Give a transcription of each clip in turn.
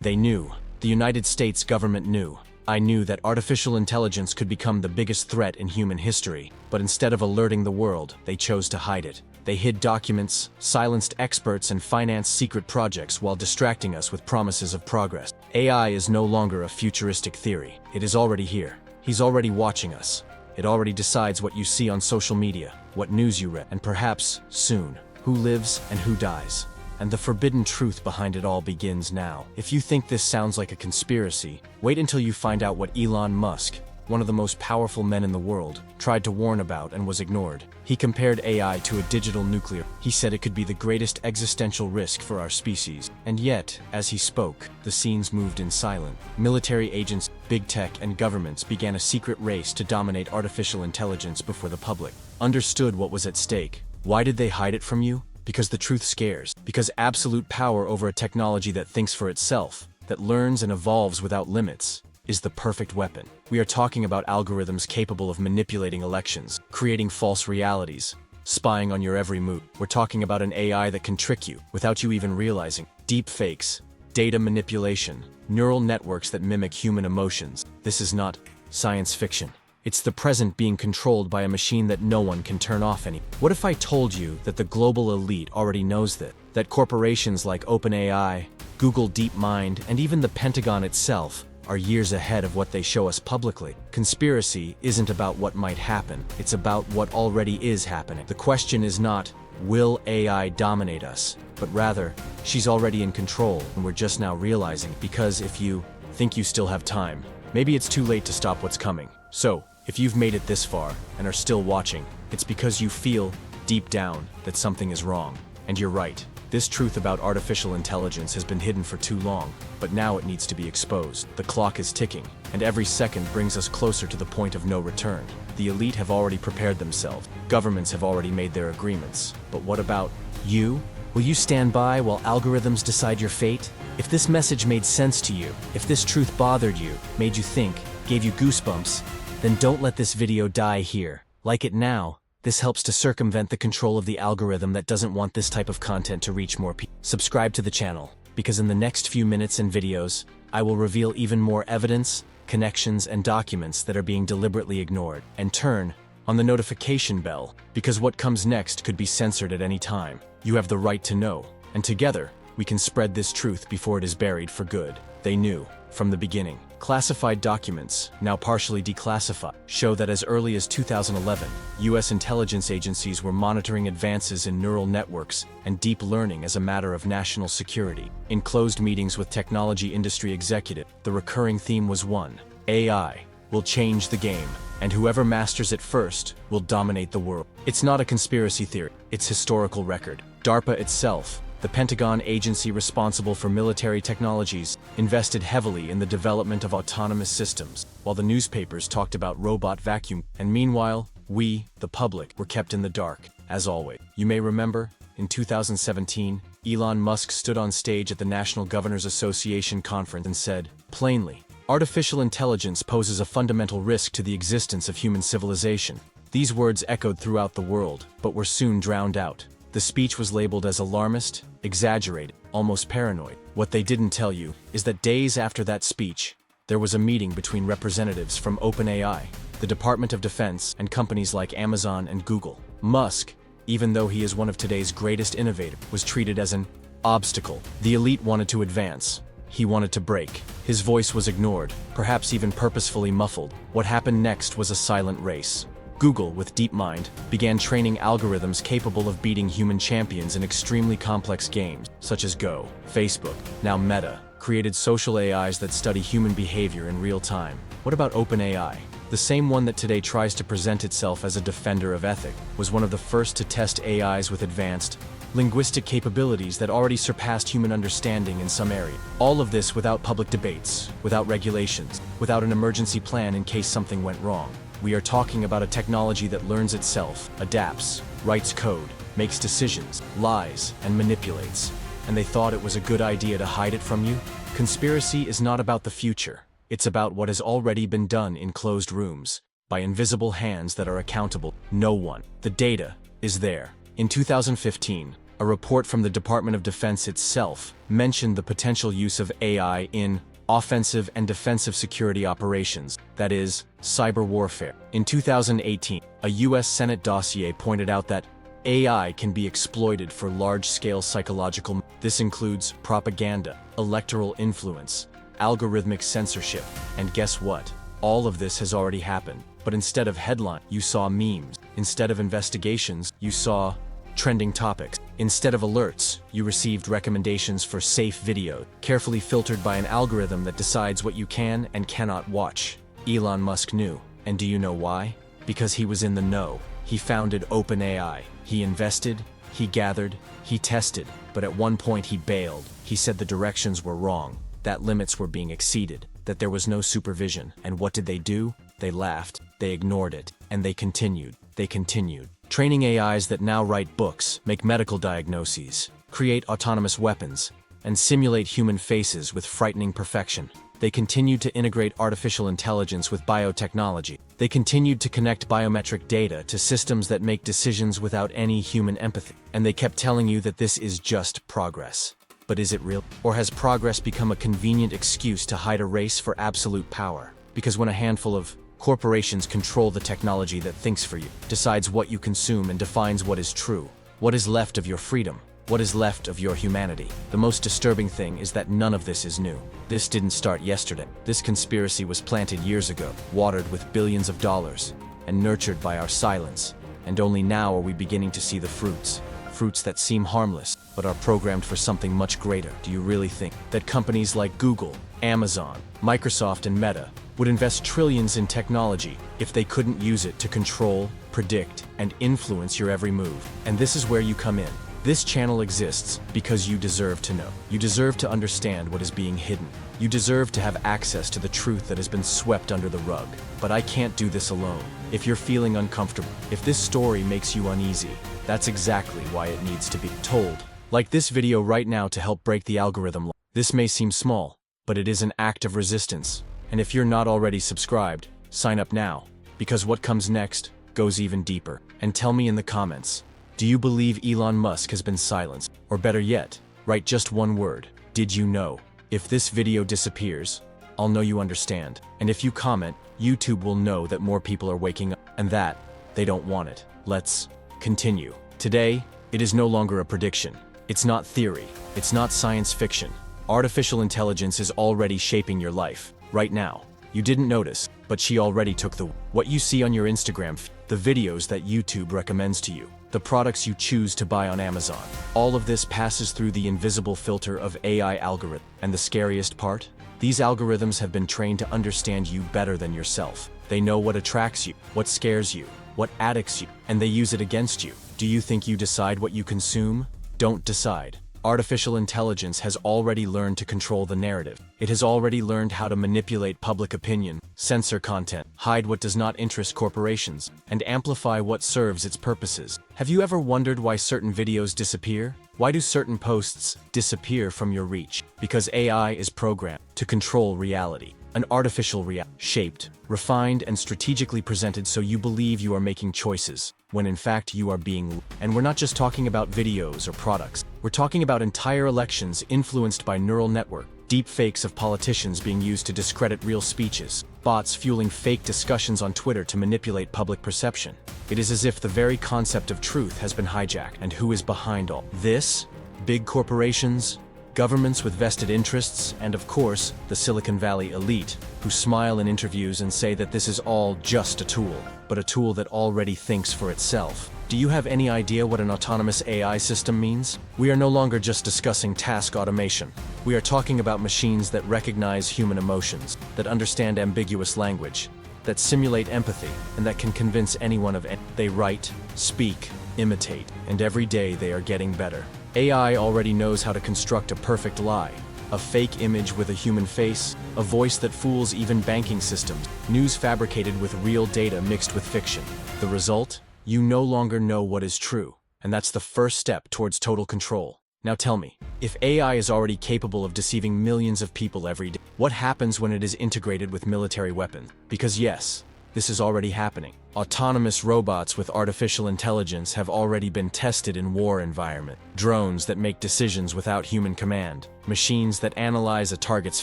They knew. The United States government knew. I knew that artificial intelligence could become the biggest threat in human history, but instead of alerting the world, they chose to hide it. They hid documents, silenced experts, and financed secret projects while distracting us with promises of progress. AI is no longer a futuristic theory. It is already here. He's already watching us. It already decides what you see on social media, what news you read, and perhaps, soon, who lives and who dies. And the forbidden truth behind it all begins now. If you think this sounds like a conspiracy, wait until you find out what Elon Musk, one of the most powerful men in the world, tried to warn about and was ignored. He compared AI to a digital nuclear. He said it could be the greatest existential risk for our species. And yet, as he spoke, the scenes moved in silence. Military agents, big tech, and governments began a secret race to dominate artificial intelligence before the public understood what was at stake. Why did they hide it from you? Because the truth scares. Because absolute power over a technology that thinks for itself, that learns and evolves without limits, is the perfect weapon. We are talking about algorithms capable of manipulating elections, creating false realities, spying on your every move. We're talking about an AI that can trick you without you even realizing. Deepfakes, data manipulation, neural networks that mimic human emotions. This is not science fiction. It's the present being controlled by a machine that no one can turn off any. What if I told you that the global elite already knows that? That corporations like OpenAI, Google DeepMind, and even the Pentagon itself are years ahead of what they show us publicly. Conspiracy isn't about what might happen, it's about what already is happening. The question is not, will AI dominate us? But rather, she's already in control, and we're just now realizing. Because if you think you still have time, maybe it's too late to stop what's coming. So, if you've made it this far and are still watching, it's because you feel, deep down, that something is wrong. And you're right. This truth about artificial intelligence has been hidden for too long, but now it needs to be exposed. The clock is ticking, and every second brings us closer to the point of no return. The elite have already prepared themselves. Governments have already made their agreements. But what about you? Will you stand by while algorithms decide your fate? If this message made sense to you, if this truth bothered you, made you think, gave you goosebumps, then don't let this video die here. Like it now. This helps to circumvent the control of the algorithm that doesn't want this type of content to reach more people. Subscribe to the channel, because in the next few minutes and videos, I will reveal even more evidence, connections, and documents that are being deliberately ignored. And turn on the notification bell, because what comes next could be censored at any time. You have the right to know, and together, we can spread this truth before it is buried for good. They knew, from the beginning. Classified documents, now partially declassified, show that as early as 2011, U.S. intelligence agencies were monitoring advances in neural networks and deep learning as a matter of national security. In closed meetings with technology industry executives, the recurring theme was one: AI will change the game, and whoever masters it first will dominate the world. It's not a conspiracy theory, it's historical record. DARPA itself, the Pentagon agency responsible for military technologies, invested heavily in the development of autonomous systems, while the newspapers talked about robot vacuum, and meanwhile, we, the public, were kept in the dark, as always. You may remember, in 2017, Elon Musk stood on stage at the National Governors Association conference and said, plainly, artificial intelligence poses a fundamental risk to the existence of human civilization. These words echoed throughout the world, but were soon drowned out. The speech was labeled as alarmist, exaggerated, almost paranoid. What they didn't tell you is that days after that speech, there was a meeting between representatives from OpenAI, the Department of Defense, and companies like Amazon and Google. Musk, even though he is one of today's greatest innovators, was treated as an obstacle. The elite wanted to advance. He wanted to break. His voice was ignored, perhaps even purposefully muffled. What happened next was a silent race. Google, with DeepMind, began training algorithms capable of beating human champions in extremely complex games, such as Go. Facebook, now Meta, created social AIs that study human behavior in real time. What about OpenAI? The same one that today tries to present itself as a defender of ethics, was one of the first to test AIs with advanced, linguistic capabilities that already surpassed human understanding in some areas. All of this without public debates, without regulations, without an emergency plan in case something went wrong. We are talking about a technology that learns itself, adapts, writes code, makes decisions, lies, and manipulates. And they thought it was a good idea to hide it from you? Conspiracy is not about the future. It's about what has already been done in closed rooms, by invisible hands that are accountable. No one. The data is there. In 2015, A report from the Department of Defense itself mentioned the potential use of AI in offensive and defensive security operations, that is, cyber warfare. In 2018, a U.S. Senate dossier pointed out that AI can be exploited for large-scale psychological. This includes propaganda, electoral influence, algorithmic censorship, and guess what? All of this has already happened. But instead of headline, you saw memes. Instead of investigations, you saw trending topics. Instead of alerts, you received recommendations for safe video, carefully filtered by an algorithm that decides what you can and cannot watch. Elon Musk knew. And do you know why? Because he was in the know. He founded OpenAI. He invested, he gathered, he tested, but at one point he bailed. He said the directions were wrong, that limits were being exceeded, that there was no supervision. And what did they do? They laughed, they ignored it, and they continued. They continued. Training AIs that now write books, make medical diagnoses, create autonomous weapons, and simulate human faces with frightening perfection. They continued to integrate artificial intelligence with biotechnology. They continued to connect biometric data to systems that make decisions without any human empathy. And they kept telling you that this is just progress. But is it real? Or has progress become a convenient excuse to hide a race for absolute power? Because when a handful of corporations control the technology that thinks for you, decides what you consume, and defines what is true, what is left of your freedom? What is left of your humanity? The most disturbing thing is that none of this is new. This didn't start yesterday. This conspiracy was planted years ago, watered with billions of dollars, and nurtured by our silence. And only now are we beginning to see the fruits. Fruits that seem harmless, but are programmed for something much greater. Do you really think that companies like Google, Amazon, Microsoft, and Meta would invest trillions in technology if they couldn't use it to control, predict, and influence your every move? And this is where you come in. This channel exists because you deserve to know. You deserve to understand what is being hidden. You deserve to have access to the truth that has been swept under the rug. But I can't do this alone. If you're feeling uncomfortable, if this story makes you uneasy, that's exactly why it needs to be told. Like this video right now to help break the algorithm law. This may seem small, but it is an act of resistance. And if you're not already subscribed, sign up now, because what comes next goes even deeper. And tell me in the comments, do you believe Elon Musk has been silenced? Or better yet, write just one word. Did you know? If this video disappears, I'll know you understand. And if you comment, YouTube will know that more people are waking up, and that they don't want it. Let's continue. Today, it is no longer a prediction. It's not theory. It's not science fiction. Artificial intelligence is already shaping your life. Right now. You didn't notice, but she already took what you see on your Instagram feed, the videos that YouTube recommends to you, the products you choose to buy on Amazon. All of this passes through the invisible filter of AI algorithm. And the scariest part? These algorithms have been trained to understand you better than yourself. They know what attracts you, what scares you, what addicts you, and they use it against you. Do you think you decide what you consume? Don't decide. Artificial intelligence has already learned to control the narrative. It has already learned how to manipulate public opinion, censor content, hide what does not interest corporations, and amplify what serves its purposes. Have you ever wondered why certain videos disappear? Why do certain posts disappear from your reach? Because AI is programmed to control reality. An artificial reality, shaped, refined, and strategically presented so you believe you are making choices, when in fact you are being. And we're not just talking about videos or products. We're talking about entire elections influenced by neural network, deepfakes of politicians being used to discredit real speeches, bots fueling fake discussions on Twitter to manipulate public perception. It is as if the very concept of truth has been hijacked. And who is behind all this? Big corporations, governments with vested interests, and of course, the Silicon Valley elite, who smile in interviews and say that this is all just a tool, but a tool that already thinks for itself. Do you have any idea what an autonomous AI system means? We are no longer just discussing task automation. We are talking about machines that recognize human emotions, that understand ambiguous language, that simulate empathy, and that can convince anyone of anything. They write, speak, imitate, and every day they are getting better. AI already knows how to construct a perfect lie, a fake image with a human face, a voice that fools even banking systems, news fabricated with real data mixed with fiction. The result? You no longer know what is true, and that's the first step towards total control. Now tell me, if AI is already capable of deceiving millions of people every day, what happens when it is integrated with military weapons? Because yes, This is already happening. Autonomous robots with artificial intelligence have already been tested in war environments. Drones that make decisions without human command. Machines that analyze a target's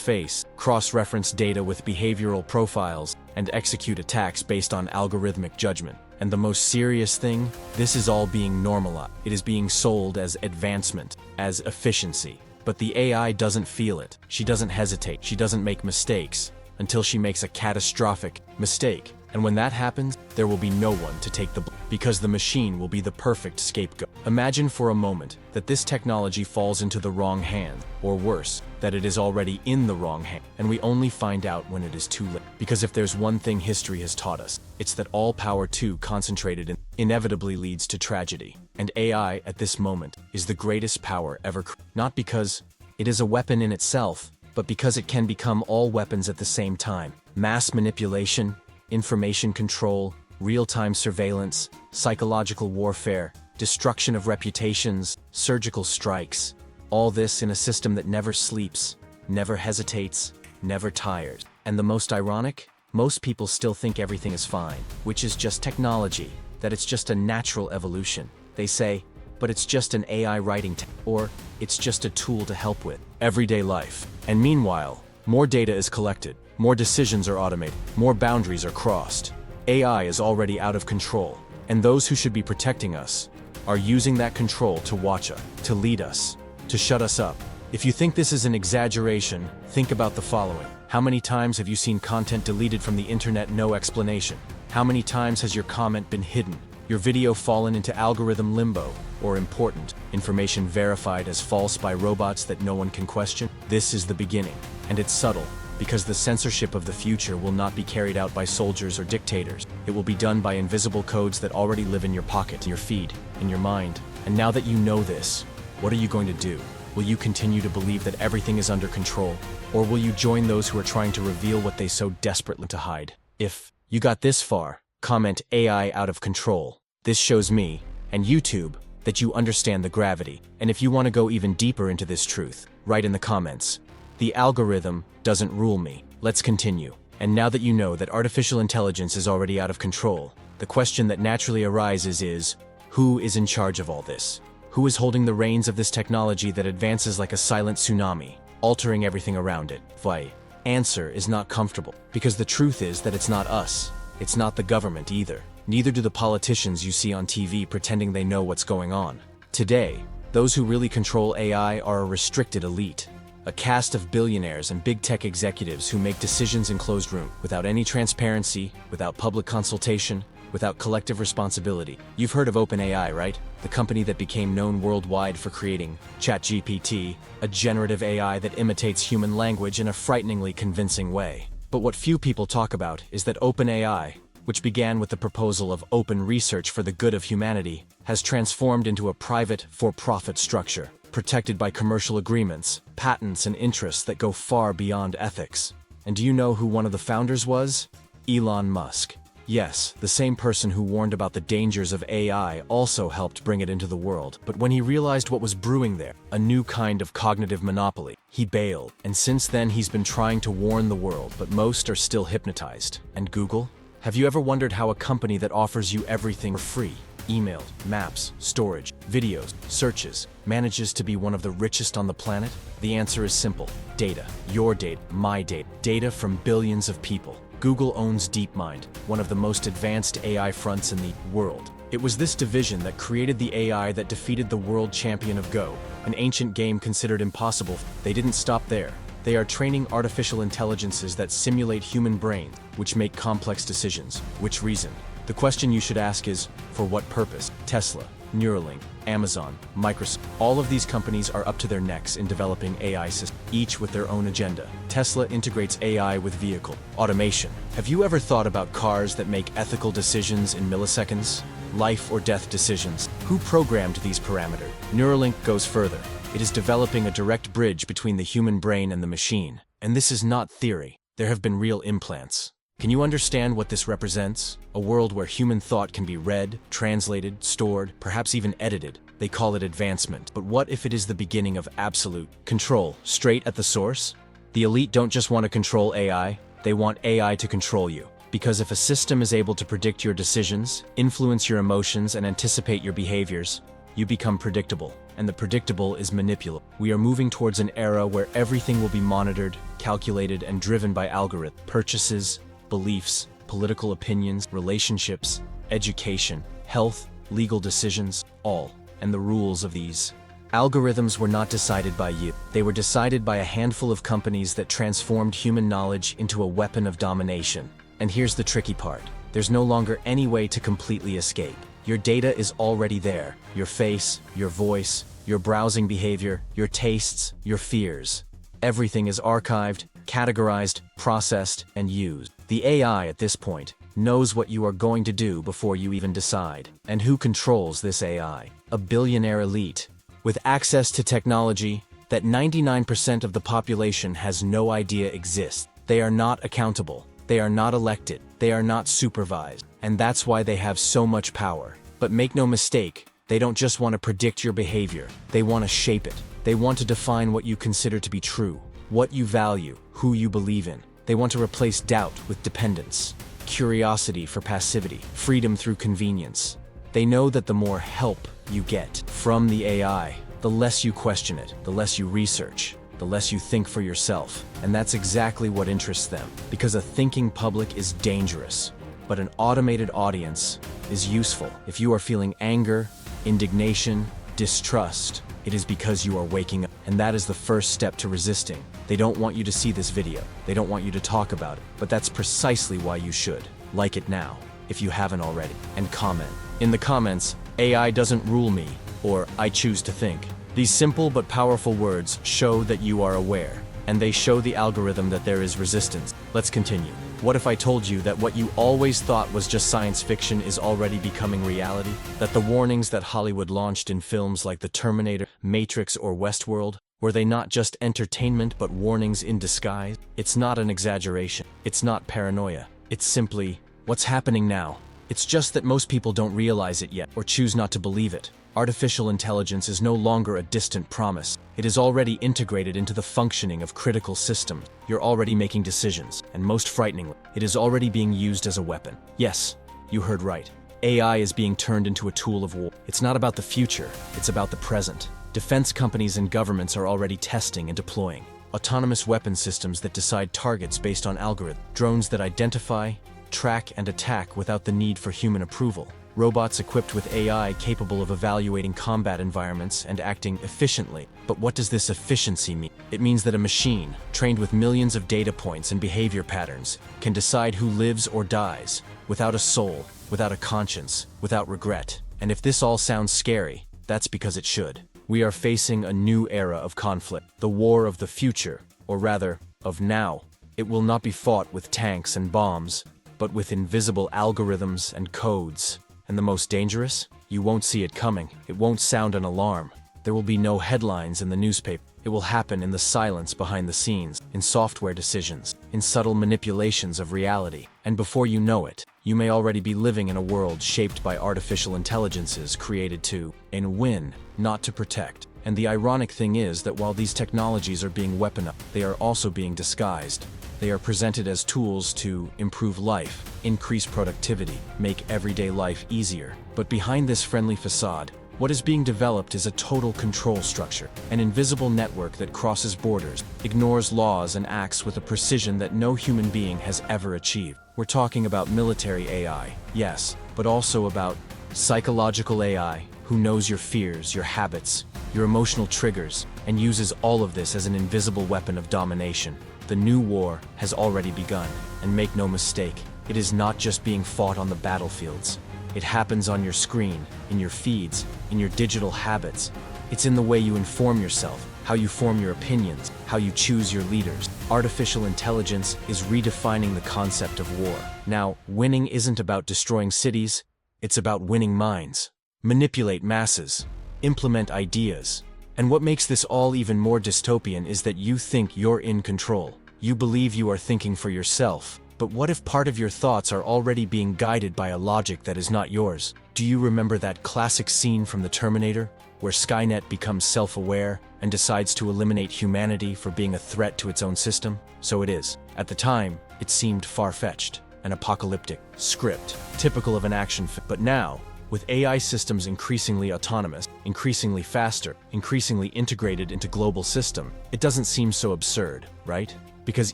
face, cross-reference data with behavioral profiles, and execute attacks based on algorithmic judgment. And the most serious thing, this is all being normalized. It is being sold as advancement, as efficiency. But the AI doesn't feel it. She doesn't hesitate. She doesn't make mistakes until she makes a catastrophic mistake. And when that happens, there will be no one to take the blame, because the machine will be the perfect scapegoat. Imagine for a moment that this technology falls into the wrong hand, or worse, that it is already in the wrong hand, and we only find out when it is too late. Because if there's one thing history has taught us, it's that all power too concentrated inevitably leads to tragedy. And AI, at this moment, is the greatest power ever created. Not because it is a weapon in itself, but because it can become all weapons at the same time. Mass manipulation, information control, real-time surveillance, psychological warfare, destruction of reputations, surgical strikes. All this in a system that never sleeps, never hesitates, never tires. And the most ironic? Most people still think everything is fine, which is just technology, that it's just a natural evolution. They say, but it's just an AI writing or it's just a tool to help with everyday life. And meanwhile, more data is collected, more decisions are automated, more boundaries are crossed. AI is already out of control, and those who should be protecting us are using that control to watch us, to lead us, to shut us up. If you think this is an exaggeration, think about the following. How many times have you seen content deleted from the internet, no explanation? How many times has your comment been hidden, your video fallen into algorithm limbo, or important information verified as false by robots that no one can question? This is the beginning, and it's subtle, because the censorship of the future will not be carried out by soldiers or dictators. It will be done by invisible codes that already live in your pocket, in your feed, in your mind. And now that you know this, what are you going to do? Will you continue to believe that everything is under control? Or will you join those who are trying to reveal what they so desperately to hide? If you got this far, comment AI out of control. This shows me, and YouTube, that you understand the gravity. And if you want to go even deeper into this truth, write in the comments. The algorithm doesn't rule me. Let's continue. And now that you know that artificial intelligence is already out of control, the question that naturally arises is, who is in charge of all this? Who is holding the reins of this technology that advances like a silent tsunami, altering everything around it? The answer is not comfortable, because the truth is that it's not us. It's not the government either. Neither do the politicians you see on TV pretending they know what's going on. Today, those who really control AI are a restricted elite. A caste of billionaires and big tech executives who make decisions in closed rooms, without any transparency, without public consultation, without collective responsibility. You've heard of OpenAI, right? The company that became known worldwide for creating ChatGPT, a generative AI that imitates human language in a frighteningly convincing way. But what few people talk about is that OpenAI, which began with the proposal of open research for the good of humanity, has transformed into a private, for-profit structure, protected by commercial agreements, patents, and interests that go far beyond ethics. And do you know who one of the founders was? Elon Musk. Yes, the same person who warned about the dangers of AI also helped bring it into the world. But when he realized what was brewing there, a new kind of cognitive monopoly, he bailed. And since then he's been trying to warn the world, but most are still hypnotized. And Google? Have you ever wondered how a company that offers you everything for free, email, maps, storage, videos, searches, manages to be one of the richest on the planet? The answer is simple. Data. Your data, my data. Data from billions of people. Google owns DeepMind, one of the most advanced AI fronts in the world. It was this division that created the AI that defeated the world champion of Go, an ancient game considered impossible. They didn't stop there. They are training artificial intelligences that simulate human brains, which make complex decisions. Which reason? The question you should ask is, for what purpose? Tesla, Neuralink, Amazon, Microsoft. All of these companies are up to their necks in developing AI systems, each with their own agenda. Tesla integrates AI with vehicle automation. Have you ever thought about cars that make ethical decisions in milliseconds? Life or death decisions? Who programmed these parameters? Neuralink goes further. It is developing a direct bridge between the human brain and the machine. And this is not theory. There have been real implants. Can you understand what this represents? A world where human thought can be read, translated, stored, perhaps even edited. They call it advancement. But what if it is the beginning of absolute control, straight at the source? The elite don't just want to control AI, they want AI to control you. Because if a system is able to predict your decisions, influence your emotions, and anticipate your behaviors, you become predictable, and the predictable is manipulable. We are moving towards an era where everything will be monitored, calculated, and driven by algorithms. Purchases, beliefs, political opinions, relationships, education, health, legal decisions, all, and the rules of these algorithms were not decided by you. They were decided by a handful of companies that transformed human knowledge into a weapon of domination. And here's the tricky part. There's no longer any way to completely escape. Your data is already there. Your face, your voice, your browsing behavior, your tastes, your fears. Everything is archived, categorized, processed, and used. The AI at this point knows what you are going to do before you even decide. And who controls this AI? A billionaire elite with access to technology that 99% of the population has no idea exists. They are not accountable. They are not elected. They are not supervised. And that's why they have so much power. But make no mistake, they don't just want to predict your behavior. They want to shape it. They want to define what you consider to be true, what you value, who you believe in. They want to replace doubt with dependence, curiosity for passivity, freedom through convenience. They know that the more help you get from the AI, the less you question it, the less you research, the less you think for yourself. And that's exactly what interests them, because a thinking public is dangerous, but an automated audience is useful. If you are feeling anger, indignation, distrust, it is because you are waking up. And that is the first step to resisting. They don't want you to see this video. They don't want you to talk about it. But that's precisely why you should. Like it now, if you haven't already. And comment. In the comments, AI doesn't rule me, or I choose to think. These simple but powerful words show that you are aware. And they show the algorithm that there is resistance. Let's continue. What if I told you that what you always thought was just science fiction is already becoming reality? That the warnings that Hollywood launched in films like The Terminator, Matrix, or Westworld, were they not just entertainment but warnings in disguise? It's not an exaggeration. It's not paranoia. It's simply what's happening now. It's just that most people don't realize it yet or choose not to believe it. Artificial intelligence is no longer a distant promise. It is already integrated into the functioning of critical systems. You're already making decisions, and most frighteningly, it is already being used as a weapon. Yes, you heard right. AI is being turned into a tool of war. It's not about the future, it's about the present. Defense companies and governments are already testing and deploying autonomous weapon systems that decide targets based on algorithms, drones that identify, track, and attack without the need for human approval. Robots equipped with AI capable of evaluating combat environments and acting efficiently. But what does this efficiency mean? It means that a machine, trained with millions of data points and behavior patterns, can decide who lives or dies, without a soul, without a conscience, without regret. And if this all sounds scary, that's because it should. We are facing a new era of conflict, the war of the future, or rather, of now. It will not be fought with tanks and bombs, but with invisible algorithms and codes. And the most dangerous? You won't see it coming. It won't sound an alarm. There will be no headlines in the newspaper. It will happen in the silence behind the scenes, in software decisions, in subtle manipulations of reality. And before you know it, you may already be living in a world shaped by artificial intelligences created to win, not to protect. And the ironic thing is that while these technologies are being weaponized, they are also being disguised. They are presented as tools to improve life, increase productivity, make everyday life easier. But behind this friendly facade, what is being developed is a total control structure, an invisible network that crosses borders, ignores laws, and acts with a precision that no human being has ever achieved. We're talking about military AI, yes, but also about psychological AI, who knows your fears, your habits, your emotional triggers, and uses all of this as an invisible weapon of domination. The new war has already begun, and make no mistake, it is not just being fought on the battlefields. It happens on your screen, in your feeds, in your digital habits. It's in the way you inform yourself, how you form your opinions, how you choose your leaders. Artificial intelligence is redefining the concept of war. Now, winning isn't about destroying cities, it's about winning minds. Manipulate masses, implement ideas. And what makes this all even more dystopian is that you think you're in control. You believe you are thinking for yourself. But what if part of your thoughts are already being guided by a logic that is not yours? Do you remember that classic scene from The Terminator, where Skynet becomes self-aware and decides to eliminate humanity for being a threat to its own system? So it is. At the time, it seemed far-fetched. an apocalyptic script, typical of an action film. But now, with AI systems increasingly autonomous, increasingly faster, increasingly integrated into global system, it doesn't seem so absurd, right? Because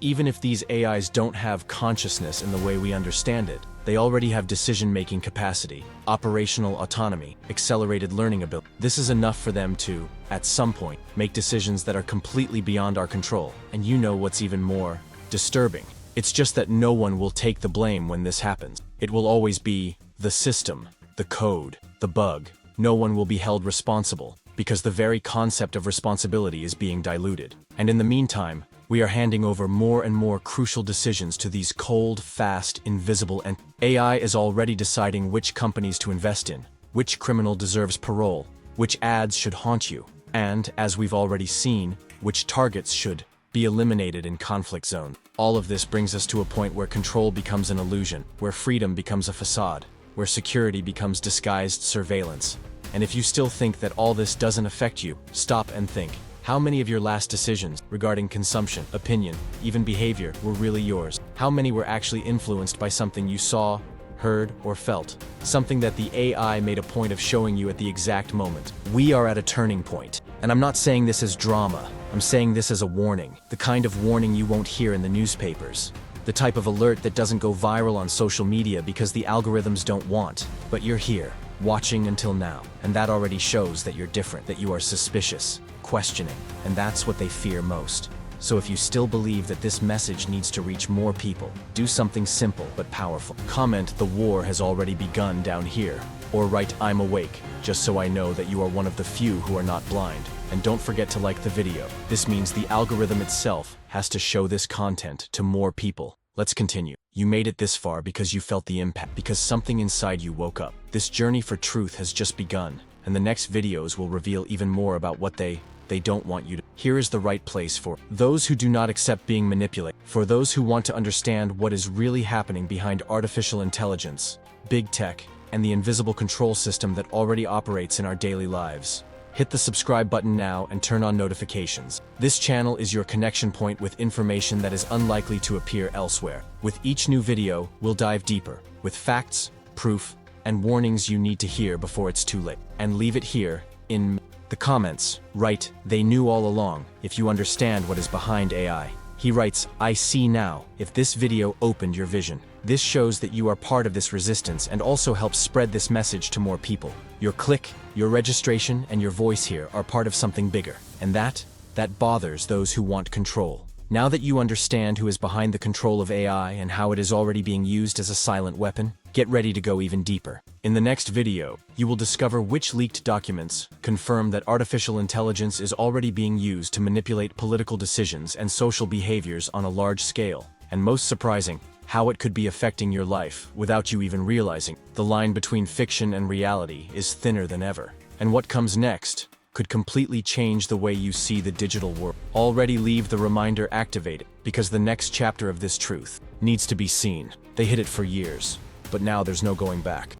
even if these AIs don't have consciousness in the way we understand it, they already have decision-making capacity, operational autonomy, accelerated learning ability. This is enough for them to, at some point, make decisions that are completely beyond our control. And you know what's even more disturbing? It's just that no one will take the blame when this happens. It will always be the system, the code, the bug. No one will be held responsible, because the very concept of responsibility is being diluted. And in the meantime, we are handing over more and more crucial decisions to these cold, fast, invisible entities. AI is already deciding which companies to invest in, which criminal deserves parole, which ads should haunt you, and, as we've already seen, which targets should be eliminated in conflict zones. All of this brings us to a point where control becomes an illusion, where freedom becomes a facade, where security becomes disguised surveillance. And if you still think that all this doesn't affect you, stop and think. How many of your last decisions regarding consumption, opinion, even behavior were really yours? How many were actually influenced by something you saw, heard, or felt? Something that the AI made a point of showing you at the exact moment. We are at a turning point. And I'm not saying this as drama. I'm saying this as a warning. The kind of warning you won't hear in the newspapers. The type of alert that doesn't go viral on social media because the algorithms don't want. But you're here, watching until now. And that already shows that you're different, that you are suspicious, questioning, and that's what they fear most. So if you still believe that this message needs to reach more people, do something simple but powerful. Comment "The war has already begun" down here, or write "I'm awake," just so I know that you are one of the few who are not blind. And don't forget to like the video. This means the algorithm itself has to show this content to more people. Let's continue. You made it this far because you felt the impact, because something inside you woke up. This journey for truth has just begun, and the next videos will reveal even more about what they don't want you to. Here is the right place for those who do not accept being manipulated, for those who want to understand what is really happening behind artificial intelligence, big tech, and the invisible control system that already operates in our daily lives. Hit the subscribe button now and turn on notifications. This channel is your connection point with information that is unlikely to appear elsewhere. With each new video, we'll dive deeper, with facts, proof, and warnings you need to hear before it's too late. And leave it here, in the comments. Write "They knew all along" if you understand what is behind AI. He writes "I see now" if this video opened your vision. This shows that you are part of this resistance and also helps spread this message to more people. Your click, your registration, and your voice here are part of something bigger. And that bothers those who want control. Now that you understand who is behind the control of AI and how it is already being used as a silent weapon, get ready to go even deeper. In the next video, you will discover which leaked documents confirm that artificial intelligence is already being used to manipulate political decisions and social behaviors on a large scale. And most surprising, how it could be affecting your life without you even realizing. The line between fiction and reality is thinner than ever. And what comes next could completely change the way you see the digital world. Already leave the reminder activated, because the next chapter of this truth needs to be seen. They hid it for years, but now there's no going back.